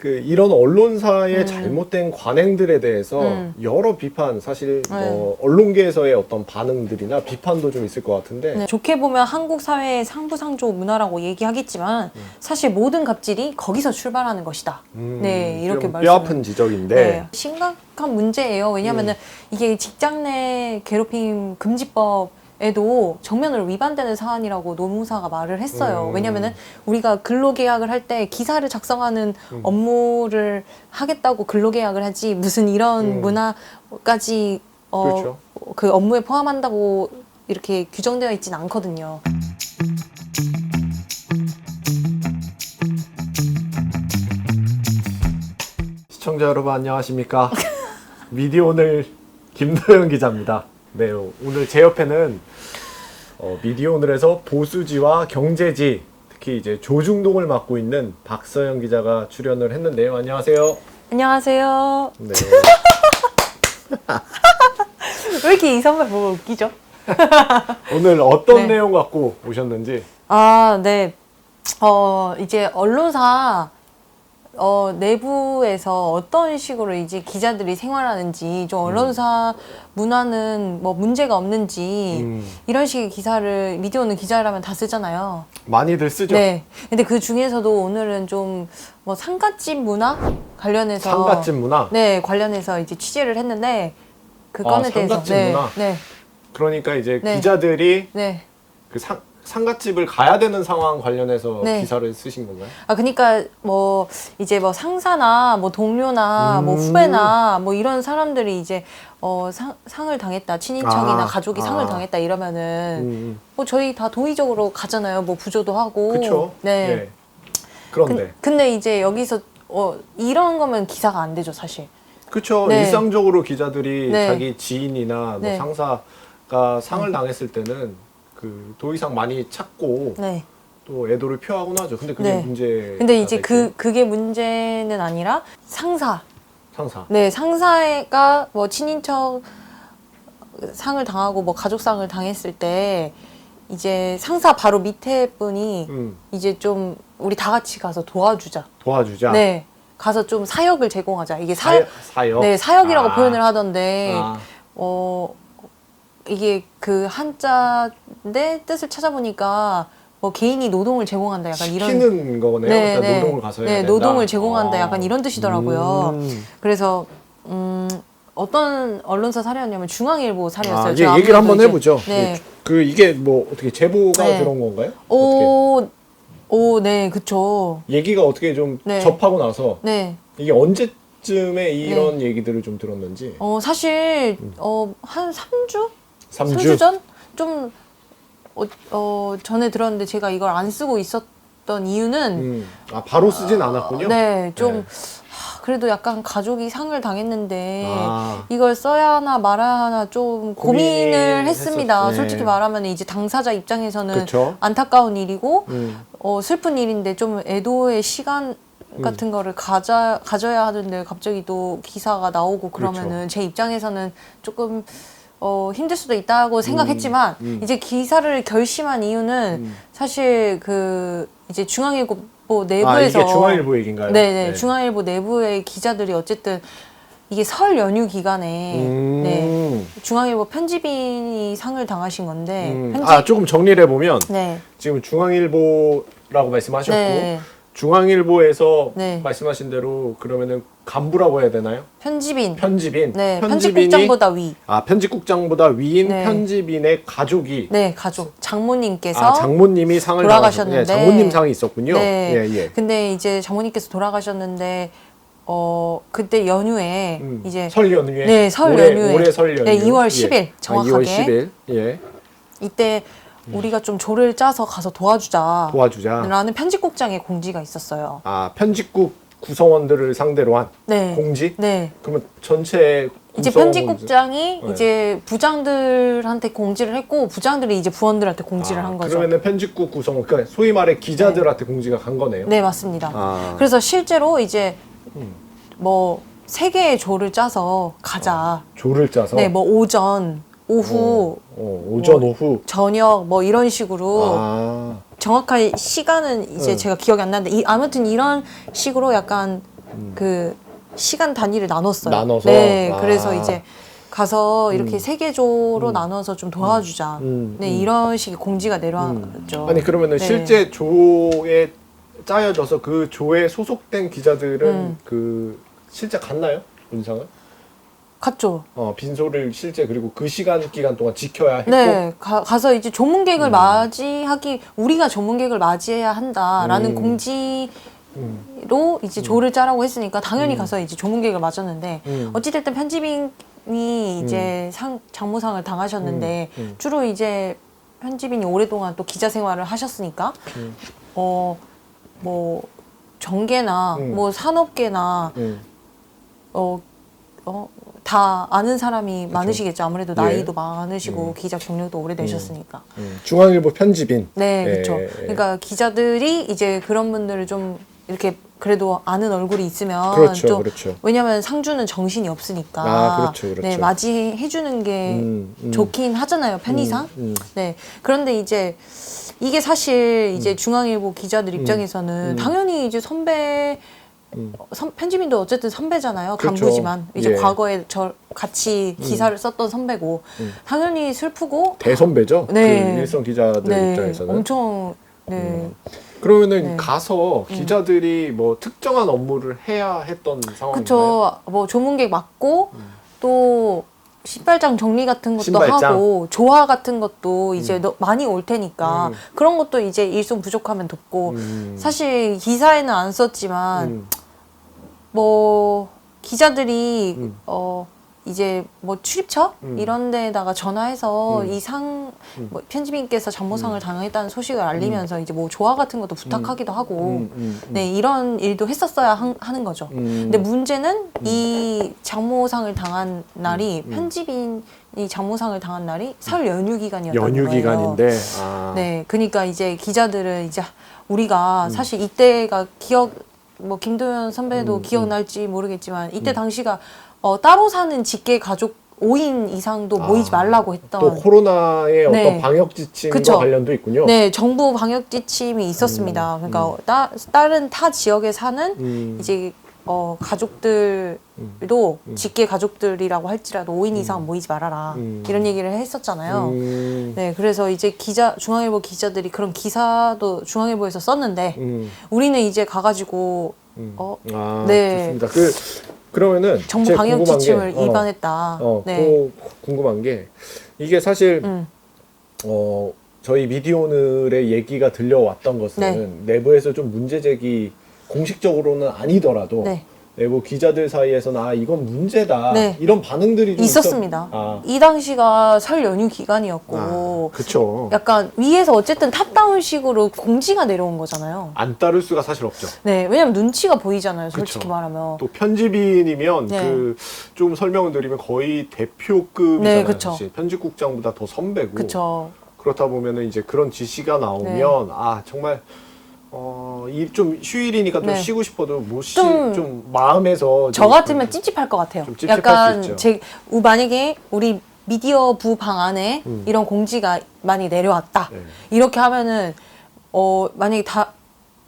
이런 언론사의 잘못된 관행들에 대해서 여러 비판, 사실 언론계에서의 어떤 반응들이나 비판도 좀 있을 것 같은데 네, 좋게 보면 한국 사회의 상부상조 문화라고 얘기하겠지만 사실 모든 갑질이 거기서 출발하는 것이다. 네, 이렇게 뼈 아픈 지적인데 네, 심각한 문제예요. 왜냐하면은 이게 직장 내 괴롭힘 금지법에도 정면으로 위반되는 사안이라고 노무사가 말을 했어요. 왜냐면은 우리가 근로계약을 할 때 기사를 작성하는 업무를 하겠다고 근로계약을 하지 무슨 이런 문화까지 그렇죠. 그 업무에 포함한다고 이렇게 규정되어 있진 않거든요. 시청자 여러분 안녕하십니까? 미디어오늘 김도현 기자입니다. 네, 오늘 제 옆에는 미디어오늘에서 보수지와 경제지, 특히 이제 조중동을 맡고 있는 박서영 기자가 출연을 했는데요. 안녕하세요. 안녕하세요. 네. 왜 이렇게 이 선배 보고 웃기죠? 오늘 어떤 네. 내용 갖고 오셨는지. 아, 네. 이제 언론사 내부에서 어떤 식으로 이제 기자들이 생활하는지, 좀 언론사 문화는 뭐 문제가 없는지, 이런 식의 기사를 미디어오늘 기자라면 다 쓰잖아요. 많이들 쓰죠. 네. 근데 그 중에서도 오늘은 좀 뭐 상갓집 문화 관련해서 상갓집 문화. 네, 관련해서 이제 취재를 했는데 그 건에 대해서 상갓집 네, 문화. 네, 그러니까 이제 네. 기자들이 네. 그 상갓집을 가야 되는 상황 관련해서 네. 기사를 쓰신 건가요? 그러니까 뭐 이제 뭐 상사나 뭐 동료나 뭐 후배나 뭐 이런 사람들이 이제 상을 당했다, 친인척이나 가족이 상을 당했다 이러면은 뭐 저희 다 도의적으로 가잖아요. 뭐 부조도 하고. 그렇죠. 네. 예. 그런데 근데 이제 여기서 이런 거면 기사가 안 되죠, 사실. 그렇죠. 네. 일상적으로 기자들이 네. 자기 지인이나 뭐 네. 상사가 상을 당했을 때는 그 도의상 많이 찾고 네. 또 애도를 표하곤 하죠. 근데 그게 네. 문제. 근데 이제 그게 문제는 아니라 상사. 상사. 상사가 뭐 친인척 상을 당하고 뭐 가족상을 당했을 때 이제 상사 바로 밑에 분이 이제 좀 우리 다 같이 가서 도와주자. 네. 가서 좀 사역을 제공하자. 이게 사역. 네, 사역이라고 표현을 하던데 이게 그 한자인데 뜻을 찾아보니까 뭐 개인이 노동을 제공한다 약간 이런 시키는 거네요. 네, 그러니까 네. 노동을 가서 해야 네, 된다. 노동을 제공한다 약간 이런 뜻이더라고요. 그래서 어떤 언론사 사례였냐면 중앙일보 사례였어요. 예, 얘기를 한번 해보죠. 네. 이게 뭐 어떻게 제보가 네. 들어온 건가요? 어떻게? 네, 그쵸. 얘기가 어떻게 좀 네. 접하고 나서 네. 이게 언제쯤에 이런 얘기들을 좀 들었는지. 사실 한 3주? 3주 전? 좀 전에 들었는데 제가 이걸 안 쓰고 있었던 이유는 바로 쓰진 않았군요. 네, 좀 네. 그래도 약간 가족이 상을 당했는데 이걸 써야 하나 말아야 하나 좀 고민을 했습니다. 네. 솔직히 말하면 이제 당사자 입장에서는 그쵸? 안타까운 일이고 슬픈 일인데 좀 애도의 시간 같은 거를 가져야 하는데 갑자기 또 기사가 나오고 그러면은 그렇죠. 제 입장에서는 조금 힘들 수도 있다고 생각했지만 이제 기사를 결심한 이유는 사실 그 이제 중앙일보 내부에서 이게 중앙일보 얘기인가요? 네네. 중앙일보 내부의 기자들이 어쨌든 이게 설 연휴 기간에 네, 중앙일보 편집인이 상을 당하신 건데 조금 정리를 해보면 네. 지금 중앙일보라고 말씀하셨고 네. 중앙일보에서 네. 말씀하신 대로 그러면은 간부라고 해야 되나요? 편집인. 편집인이 네. 편집국장보다 위. 편집국장보다 위인 네. 편집인의 가족이 네, 가족. 장모님께서 장모님이 상을 돌아가셨는데 장모님 상이 있었군요. 네. 예. 근데 이제 장모님께서 돌아가셨는데 그때 연휴에 이제 설 연휴에 네, 설 연휴에 올해 설 연휴. 네, 2월 10일 정확하게 2월 10일. 예. 이때 우리가 좀 조를 짜서 가서 도와주자. 라는 편집국장의 공지가 있었어요. 편집국 구성원들을 상대로 한 네. 공지? 네. 그러면 전체 이제 구성원 편집국장이 네. 이제 부장들한테 공지를 했고 부장들이 이제 부원들한테 공지를 한 거죠. 그러면은 편집국 구성원, 그러니까 소위 말해 기자들한테 공지가 간 거네요. 네, 맞습니다. 그래서 실제로 이제 뭐 3개의 조를 짜서 가자. 조를 짜서. 네, 뭐 오전, 오후, 오전, 오후. 저녁 뭐 이런 식으로 정확한 시간은 이제 네. 제가 기억이 안 나는데 아무튼 이런 식으로 약간 그 시간 단위를 나눴어요. 나눠서? 네, 아. 그래서 이제 가서 이렇게 세 개 조로 나눠서 좀 도와주자. 네, 이런 식의 공지가 내려왔죠. 아니 그러면은 네. 실제 조에 짜여져서 그 조에 소속된 기자들은 그 실제 갔나요? 본상을? 갔죠. 빈소를 실제 그리고 그 시간 기간 동안 지켜야 했고. 네, 가서 이제 조문객을 맞이하기, 우리가 조문객을 맞이해야 한다라는 공지로 이제 조를 짜라고 했으니까 당연히 가서 이제 조문객을 맞았는데, 어찌됐든 편집인이 이제 장모상을 당하셨는데, 주로 이제 편집인이 오랫동안 또 기자 생활을 하셨으니까, 뭐, 정계나, 뭐, 산업계나, 다 아는 사람이 많으시겠죠. 아무래도 나이도 많으시고 기자 경력도 오래되셨으니까. 중앙일보 편집인. 네, 예, 그렇죠. 예. 그러니까 기자들이 이제 그런 분들을 좀 이렇게 그래도 아는 얼굴이 있으면 그렇죠, 좀 그렇죠. 왜냐하면 상주는 정신이 없으니까 그렇죠, 그렇죠. 네, 맞이해 주는 게 좋긴 하잖아요, 편의상. 네. 그런데 이제 이게 사실 이제 중앙일보 기자들 입장에서는 당연히 이제 선배 편집인도 어쨌든 선배잖아요. 그렇죠. 간부지만 이제 예. 과거에 같이 기사를 썼던 선배고 당연히 슬프고 대선배죠. 네. 그 일선 기자들 네, 입장에서는. 엄청 네. 그러면은 네. 가서 기자들이 뭐 특정한 업무를 해야 했던 상황인가요? 그쵸. 뭐 조문객 맡고 또 신발장 정리 같은 것도 신발장? 하고 조화 같은 것도 이제 많이 올 테니까 그런 것도 이제 일손 부족하면 돕고 사실 기사에는 안 썼지만 뭐 기자들이 이제 뭐 출입처 이런 데다가 전화해서 뭐 편집인께서 장모상을 당했다는 소식을 알리면서 이제 뭐 조화 같은 것도 부탁하기도 하고 네, 이런 일도 했었어야 하는 거죠. 근데 문제는 이 장모상을 당한 날이 편집인이 장모상을 당한 날이 설 연휴 기간이었던 연휴 거예요. 기간인데. 네, 그러니까 이제 기자들은 이제 우리가 사실 이때가 뭐 김도현 선배도 기억날지 모르겠지만 이때 당시가 따로 사는 직계 가족 5인 이상도 모이지 말라고 했던 또 코로나의 네. 어떤 방역 지침과 그쵸. 관련도 있군요. 네, 정부 방역 지침이 있었습니다. 그러니까 다른 타 지역에 사는 이제 가족들도 직계 가족들이라고 할지라도 5인 이상 모이지 말아라 이런 얘기를 했었잖아요. 네, 그래서 이제 중앙일보 기자들이 그런 기사도 중앙일보에서 썼는데 우리는 이제 가가지고 네. 좋습니다. 그러면은 정부 제가 방역 궁금한 지침을 게, 위반했다. 네. 또 궁금한 게 이게 사실 저희 미디어오늘의 얘기가 들려왔던 것은 네. 내부에서 좀 문제 제기 공식적으로는 아니더라도 네. 내부 기자들 사이에서는 이건 문제다 네. 이런 반응들이 좀 있었습니다. 이 당시가 설 연휴 기간이었고 그렇죠. 약간 위에서 어쨌든 탑다운식으로 공지가 내려온 거잖아요. 안 따를 수가 사실 없죠. 네, 왜냐면 눈치가 보이잖아요. 솔직히 그쵸. 말하면. 또 편집인이면 네. 좀 설명을 드리면 거의 대표급이잖아요. 네, 그쵸. 사실 편집국장보다 더 선배고. 그쵸. 그렇다 보면은 이제 그런 지시가 나오면 정말 좀 휴일이니까 좀 네. 쉬고 싶어도 좀 좀 마음에서 저 같으면 찝찝할 것 같아요. 좀 찝찝할 약간 수 있죠. 만약에 우리 미디어부 방 안에 이런 공지가 많이 내려왔다. 네. 이렇게 하면은 만약에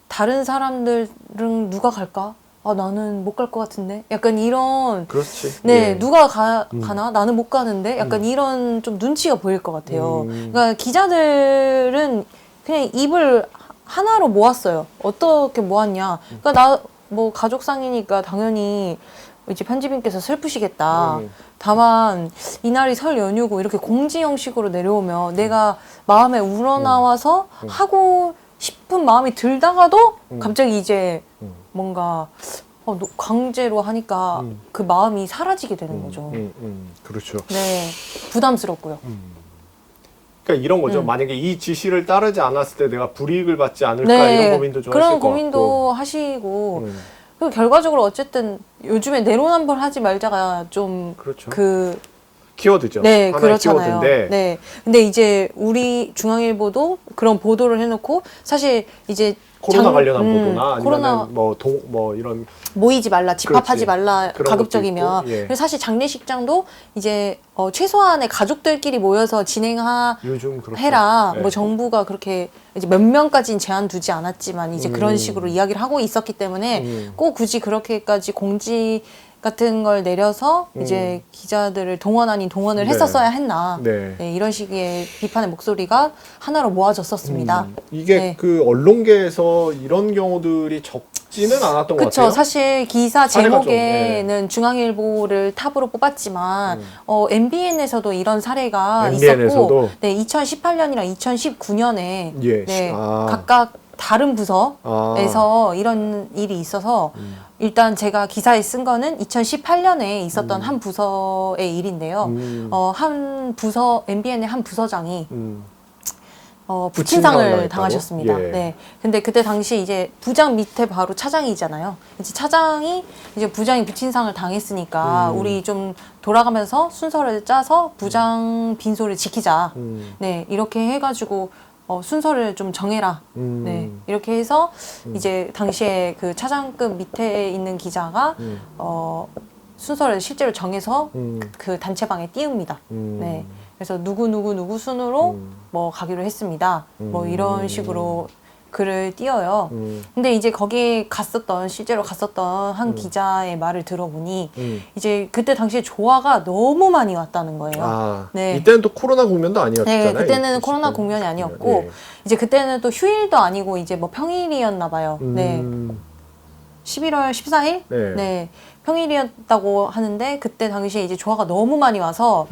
다른 사람들은 누가 갈까? 나는 못 갈 것 같은데. 약간 이런 그렇지. 네, 예. 누가 가나? 나는 못 가는데? 약간 이런 좀 눈치가 보일 것 같아요. 그러니까 기자들은 그냥 입을 하나로 모았어요. 어떻게 모았냐? 그러니까 뭐 가족상이니까 당연히 이제 편집인께서 슬프시겠다. 다만 이날이 설 연휴고 이렇게 공지 형식으로 내려오면 내가 마음에 우러나와서 하고 싶은 마음이 들다가도 갑자기 이제 뭔가 강제로 하니까 그 마음이 사라지게 되는 거죠. 그렇죠. 네, 부담스럽고요. 그러니까 이런 거죠. 만약에 이 지시를 따르지 않았을 때 내가 불이익을 받지 않을까 네, 이런 고민도 좀 하실 그런 것 고민도 같고. 하시고 그리고 결과적으로 어쨌든 요즘에 내로남불 하지 말자가 좀 그렇죠. 키워드죠. 네, 하나의 그렇잖아요. 키워드인데 네. 근데 이제 우리 중앙일보도 그런 보도를 해놓고 사실 이제 코로나 관련한 보도나 코로나 아니면 뭐 이런 모이지 말라, 집합하지 그렇지. 말라 그런 가급적이면. 것도 있고, 예. 그래서 사실 장례식장도 이제 최소한의 가족들끼리 모여서 요즘 그렇죠. 해라. 네. 뭐 정부가 그렇게 이제 몇 명까지는 제한 두지 않았지만 이제 그런 식으로 이야기를 하고 있었기 때문에 꼭 굳이 그렇게까지 공지 같은 걸 내려서 이제 기자들을 동원 아닌 동원을 네. 했었어야 했나. 네. 네, 이런 식의 비판의 목소리가 하나로 모아졌었습니다. 이게 네. 그 언론계에서 이런 경우들이 적지는 않았던 것 그쵸. 같아요. 사실 기사 사례가 좀, 제목에는 중앙일보를 탑으로 뽑았지만 MBN에서도 이런 사례가 MBN 에서도? 있었고, 네, 2018년이랑 2019년에 예. 네, 아. 각각 다른 부서에서 이런 일이 있어서 일단 제가 기사에 쓴 거는 2018년에 있었던 한 부서의 일인데요. 한 부서 MBN의 한 부서장이 부친상을 당하셨습니다. 예. 네. 근데 그때 당시 이제 부장 밑에 바로 차장이잖아요. 이제 차장이 이제 부장이 부친상을 당했으니까 우리 좀 돌아가면서 순서를 짜서 부장 빈소를 지키자. 네. 이렇게 해가지고 순서를 좀 정해라. 네. 이렇게 해서 이제 당시에 그 차장급 밑에 있는 기자가 순서를 실제로 정해서 그 단체방에 띄웁니다. 네. 그래서 누구 순으로 뭐 가기로 했습니다. 뭐 이런 식으로 글을 띄어요. 근데 이제 거기에 실제로 갔었던 한 기자의 말을 들어보니 이제 그때 당시에 조화가 너무 많이 왔다는 거예요. 아, 네. 이때는 또 코로나 국면도 아니었잖아요. 네, 그때는 코로나 국면이 아니었고 예. 이제 그때는 또 휴일도 아니고 이제 뭐 평일이었나 봐요. 네. 11월 14일? 네. 네. 평일이었다고 하는데 그때 당시에 이제 조화가 너무 많이 와서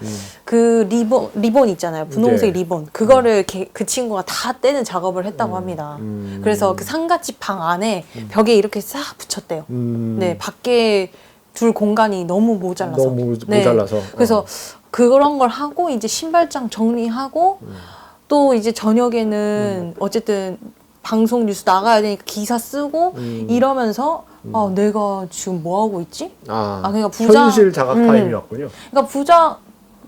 그 리본 있잖아요. 분홍색 네. 리본. 그거를 그 친구가 다 떼는 작업을 했다고 합니다. 그래서 그 상가집 방 안에 벽에 이렇게 싹 붙였대요. 네. 밖에 둘 공간이 너무 모자라서. 너무 네. 모자라서. 그래서 그런 걸 하고 이제 신발장 정리하고 또 이제 저녁에는 어쨌든 방송 뉴스 나가야 되니까 기사 쓰고 이러면서 내가 지금 뭐 하고 있지? 그러니까 현실 자각 타임이 왔군요. 그러니까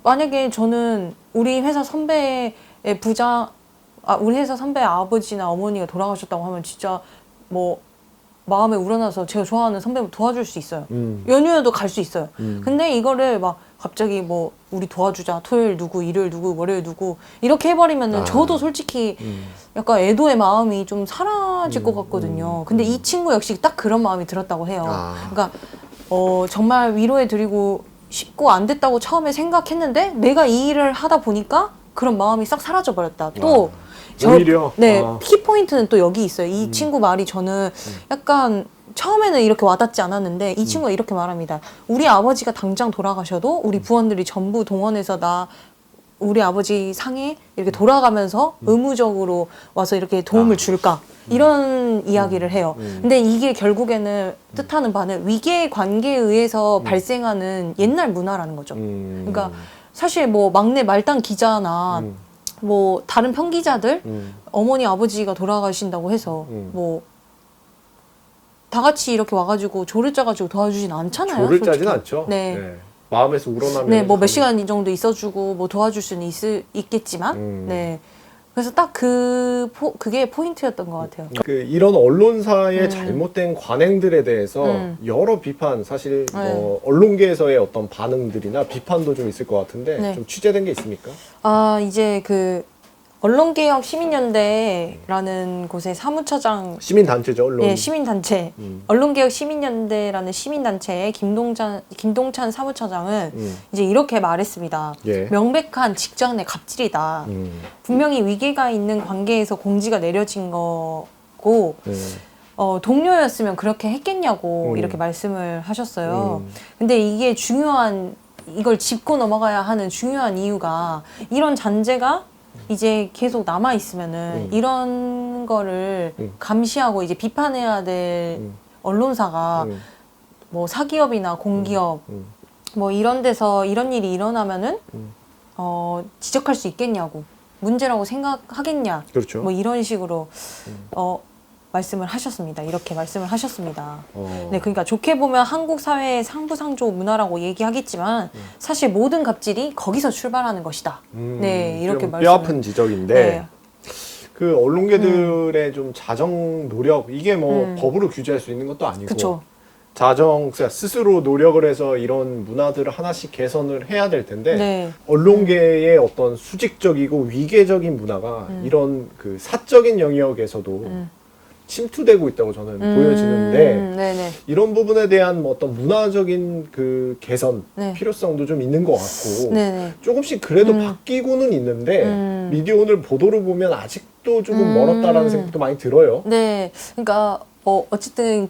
만약에 저는 우리 회사 선배의 우리 회사 선배의 아버지나 어머니가 돌아가셨다고 하면 진짜 뭐 마음에 우러나서 제가 좋아하는 선배를 도와줄 수 있어요. 연휴에도 갈 수 있어요. 근데 이거를 막 갑자기 뭐 우리 도와주자. 토요일 누구, 일요일 누구, 월요일 누구 이렇게 해버리면은 저도 솔직히 약간 애도의 마음이 좀 사라질 것 같거든요. 근데 이 친구 역시 딱 그런 마음이 들었다고 해요. 그러니까 정말 위로해드리고 싶고 안 됐다고 처음에 생각했는데 내가 이 일을 하다 보니까 그런 마음이 싹 사라져 버렸다. 또 오히려 네, 키포인트는 또 여기 있어요. 이 친구 말이 저는 약간 처음에는 이렇게 와닿지 않았는데 이 친구가 이렇게 말합니다. 우리 아버지가 당장 돌아가셔도 우리 부원들이 전부 동원해서 우리 아버지 상에 이렇게 돌아가면서 의무적으로 와서 이렇게 도움을 줄까? 이런 이야기를 해요. 근데 이게 결국에는 뜻하는 바는 위계 관계에 의해서 발생하는 옛날 문화라는 거죠. 그러니까 사실 뭐 막내 말단 기자나 뭐 다른 평기자들 어머니 아버지가 돌아가신다고 해서 뭐 다 같이 이렇게 와가지고 조를 짜가지고 도와주진 않잖아요. 조를 짜진 솔직히. 않죠. 네. 네. 마음에서 우러나면. 네, 뭐 몇 시간 정도 있어주고 뭐 도와줄 수는 있겠지만, 네. 그래서 딱 그게 포인트였던 것 같아요. 이런 언론사의 잘못된 관행들에 대해서 여러 비판, 사실 뭐 언론계에서의 어떤 반응들이나 비판도 좀 있을 것 같은데 네. 좀 취재된 게 있습니까? 이제 언론개혁 시민연대라는 곳의 사무처장 시민단체죠, 언론. 네, 시민단체. 언론개혁 시민연대라는 시민단체의 김동찬 사무처장은 이제 이렇게 말했습니다. 예. 명백한 직장 내 갑질이다. 분명히 위계가 있는 관계에서 공지가 내려진 거고 동료였으면 그렇게 했겠냐고 이렇게 말씀을 하셨어요. 근데 이게 이걸 짚고 넘어가야 하는 중요한 이유가 이런 잔재가 이제 계속 남아 있으면은 이런 거를 감시하고 이제 비판해야 될 언론사가 뭐 사기업이나 공기업 뭐 이런 데서 이런 일이 일어나면은 지적할 수 있겠냐고 문제라고 생각하겠냐 그렇죠. 뭐 이런 식으로 말씀을 하셨습니다. 이렇게 말씀을 하셨습니다. 네, 그러니까 좋게 보면 한국 사회의 상부상조 문화라고 얘기하겠지만 사실 모든 갑질이 거기서 출발하는 것이다. 네, 이렇게 좀 말씀. 뼈 아픈 지적인데 네. 그 언론계들의 좀 자정 노력 이게 뭐 법으로 규제할 수 있는 것도 아니고 그쵸. 자정 스스로 노력을 해서 이런 문화들을 하나씩 개선을 해야 될 텐데 네. 언론계의 어떤 수직적이고 위계적인 문화가 이런 그 사적인 영역에서도 침투되고 있다고 저는 보여지는데 네네. 이런 부분에 대한 뭐 어떤 문화적인 그 개선 네. 필요성도 좀 있는 것 같고 네네. 조금씩 그래도 바뀌고는 있는데 미디어 오늘 보도를 보면 아직도 조금 멀었다라는 생각도 많이 들어요. 네. 그러니까 어쨌든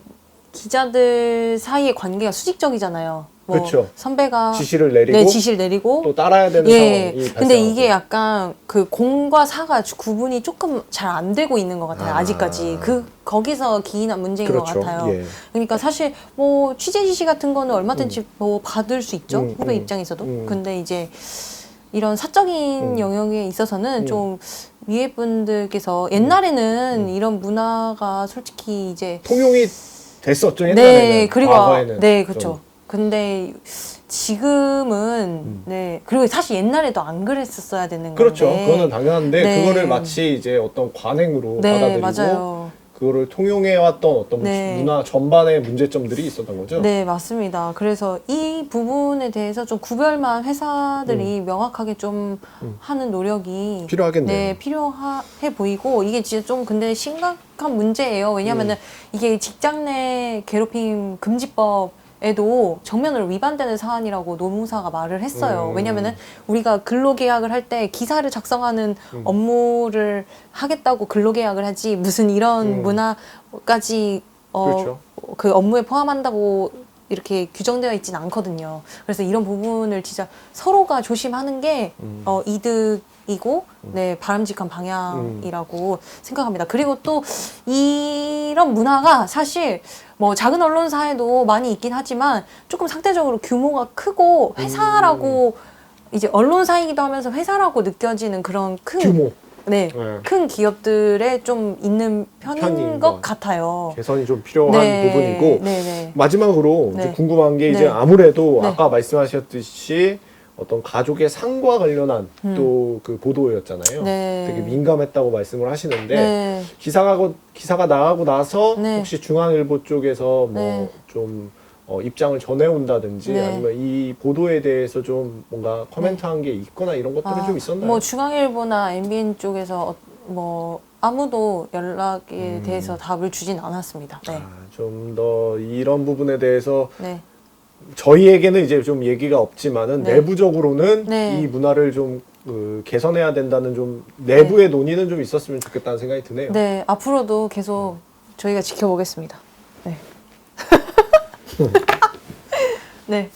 기자들 사이의 관계가 수직적이잖아요. 뭐 그쵸. 선배가 지시를 내리고 네, 지시를 내리고 또 따라야 되는 예. 상황이 발생하고. 근데 이게 약간 그 공과 사가 구분이 조금 잘 안 되고 있는 것 같아요. 아직까지. 거기서 기인한 문제인 그렇죠. 것 같아요. 예. 그러니까 사실 뭐 취재 지시 같은 거는 얼마든지 뭐 받을 수 있죠. 후배 입장에서도. 근데 이제 이런 사적인 영역에 있어서는 좀 위에 분들께서 옛날에는 이런 문화가 솔직히 이제 통용이 됐었죠 옛날에는. 네, 그리고 과거에는 네, 좀. 그렇죠. 근데 지금은 네, 그리고 사실 옛날에도 안 그랬었어야 되는 그렇죠. 건데. 그거는 당연한데 네. 그거를 마치 이제 어떤 관행으로 네, 받아들이고 맞아요. 그거를 통용해왔던 어떤 네. 문화 전반의 문제점들이 있었던 거죠. 네, 맞습니다. 그래서 이 부분에 대해서 좀 구별만 회사들이 명확하게 좀 하는 노력이 필요하겠네요. 네, 필요해 보이고 이게 진짜 좀 근데 심각한 문제예요. 왜냐면은 이게 직장 내 괴롭힘 금지법에도 정면으로 위반되는 사안이라고 노무사가 말을 했어요. 왜냐면은 우리가 근로계약을 할 때 기사를 작성하는 업무를 하겠다고 근로계약을 하지 무슨 이런 문화까지 그렇죠. 그 업무에 포함한다고 이렇게 규정되어 있지는 않거든요. 그래서 이런 부분을 진짜 서로가 조심하는 게 이득이고 네, 바람직한 방향이라고 생각합니다. 그리고 또 이런 문화가 사실 뭐 작은 언론사에도 많이 있긴 하지만 조금 상대적으로 규모가 크고 회사라고 이제 언론사이기도 하면서 회사라고 느껴지는 그런 큰 규모. 네, 네. 큰 기업들에 좀 있는 편인 편인 것 것 같아요. 개선이 좀 필요한 네, 부분이고 네, 네. 마지막으로 네. 이제 궁금한 게 이제 네. 아무래도 네. 아까 말씀하셨듯이 어떤 가족의 상과 관련한 또 그 보도였잖아요. 네. 되게 민감했다고 말씀을 하시는데 네. 기사가 나가고 나서 네. 혹시 중앙일보 쪽에서 뭐 네. 좀 입장을 전해온다든지 네. 아니면 이 보도에 대해서 좀 뭔가 코멘트한 게 있거나 이런 것들은 좀 있었나요? 뭐 중앙일보나 MBN 쪽에서 뭐 아무도 연락에 대해서 답을 주진 않았습니다. 네. 좀 더 이런 부분에 대해서 네. 저희에게는 이제 좀 얘기가 없지만은 네. 내부적으로는 네. 이 문화를 좀 개선해야 된다는 좀 내부의 논의는 좀 있었으면 좋겠다는 생각이 드네요. 네, 앞으로도 계속 저희가 지켜보겠습니다. 네. 네.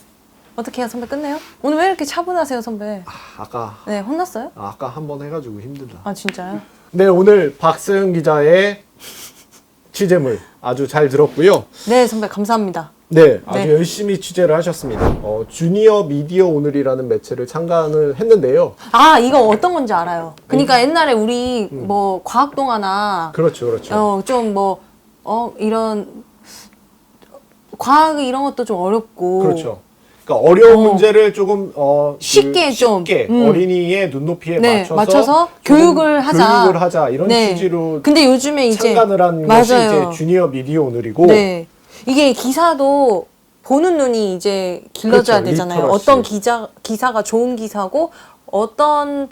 어떻게 해요, 선배 끝내요? 오늘 왜 이렇게 차분하세요, 선배? 아까 네, 혼났어요? 아까 한 번 해가지고 힘들다. 아, 진짜요? 네, 오늘 박서영 기자의 취재물 아주 잘 들었고요. 네, 선배 감사합니다. 네, 아주 네. 열심히 취재를 하셨습니다. 주니어 미디어 오늘이라는 매체를 창간을 했는데요. 아, 이거 어떤 건지 알아요. 그러니까 옛날에 우리 뭐 과학동화나 그렇죠, 그렇죠. 좀 뭐 이런 과학 이런 것도 좀 어렵고 그렇죠. 그러니까 어려운 문제를 조금 쉽게 좀, 어린이의 눈높이에 네, 맞춰서 교육을 하자. 이런 네. 취지로 근데 요즘에 이제 창간을 한 맞아요. 것이 이제 주니어 미디어 오늘이고 네. 이게 기사도 보는 눈이 이제 길러져야 그렇죠. 되잖아요. 리터러시. 어떤 기사가 좋은 기사고 어떤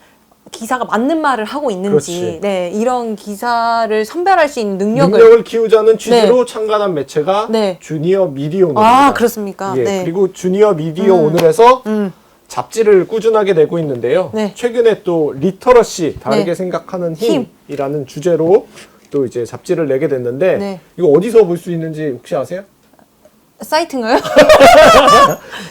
기사가 맞는 말을 하고 있는지 그렇지. 네, 이런 기사를 선별할 수 있는 능력을 키우자는 취지로 창간한 매체가 네. 주니어 미디어 오늘입니다. 아, 그렇습니까? 예, 네. 그리고 주니어 미디어 오늘에서 음. 잡지를 꾸준하게 내고 있는데요. 네. 최근에 또 리터러시 다르게 네. 생각하는 힘이라는 주제로 또 이제 잡지를 내게 됐는데 네. 이거 어디서 볼 수 있는지 혹시 아세요? 사이트인가요?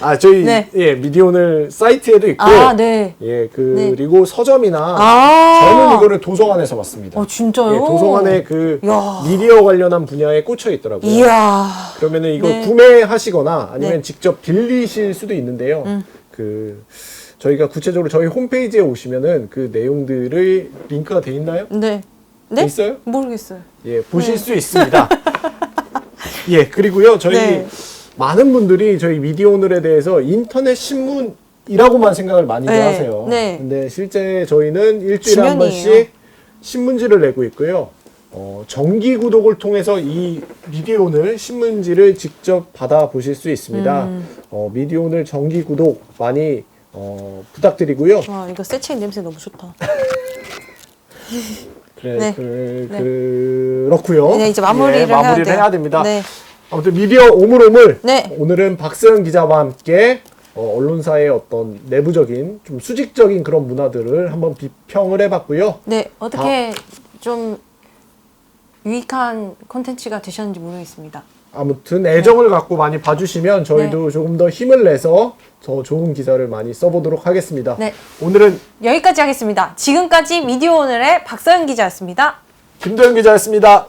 아, 저희 네. 예, 미디어 오늘 사이트에도 있고 아, 네. 예, 그리고 서점이나 아. 저는 이거를 도서관에서 봤습니다. 진짜요? 예, 도서관에 그 이야. 미디어 관련한 분야에 꽂혀 있더라고요. 이야. 그러면은 이거 네. 구매하시거나 아니면 네. 직접 빌리실 수도 있는데요. 그 저희가 구체적으로 저희 홈페이지에 오시면은 그 내용들의 링크가 돼 있나요? 네. 네? 있어요? 모르겠어요. 예, 보실 수 있습니다. 예, 그리고요, 저희 네. 많은 분들이 저희 미디어오늘에 대해서 인터넷 신문이라고만 생각을 많이 네, 하세요. 네. 근데 실제 저희는 일주일에 한 지면이에요. 번씩 신문지를 내고 있고요. 정기 구독을 통해서 이 미디어오늘 신문지를 직접 받아보실 수 있습니다. 미디어오늘 정기 구독 많이 부탁드리고요. 와, 이거 새책 냄새 너무 좋다. 그래, 네. 그렇고요. 네, 이제 마무리를 해야 됩니다. 네. 아무튼 미디어 오물오물. 네. 오늘은 박서영 기자와 함께 언론사의 어떤 내부적인 좀 수직적인 그런 문화들을 한번 비평을 해봤고요. 네, 어떻게 좀 유익한 콘텐츠가 되셨는지 모르겠습니다. 아무튼 애정을 갖고 많이 봐주시면 저희도 조금 더 힘을 내서 더 좋은 기사를 많이 써보도록 하겠습니다. 네. 오늘은 여기까지 하겠습니다. 지금까지 미디어오늘의 박서영 기자였습니다. 김도현 기자였습니다.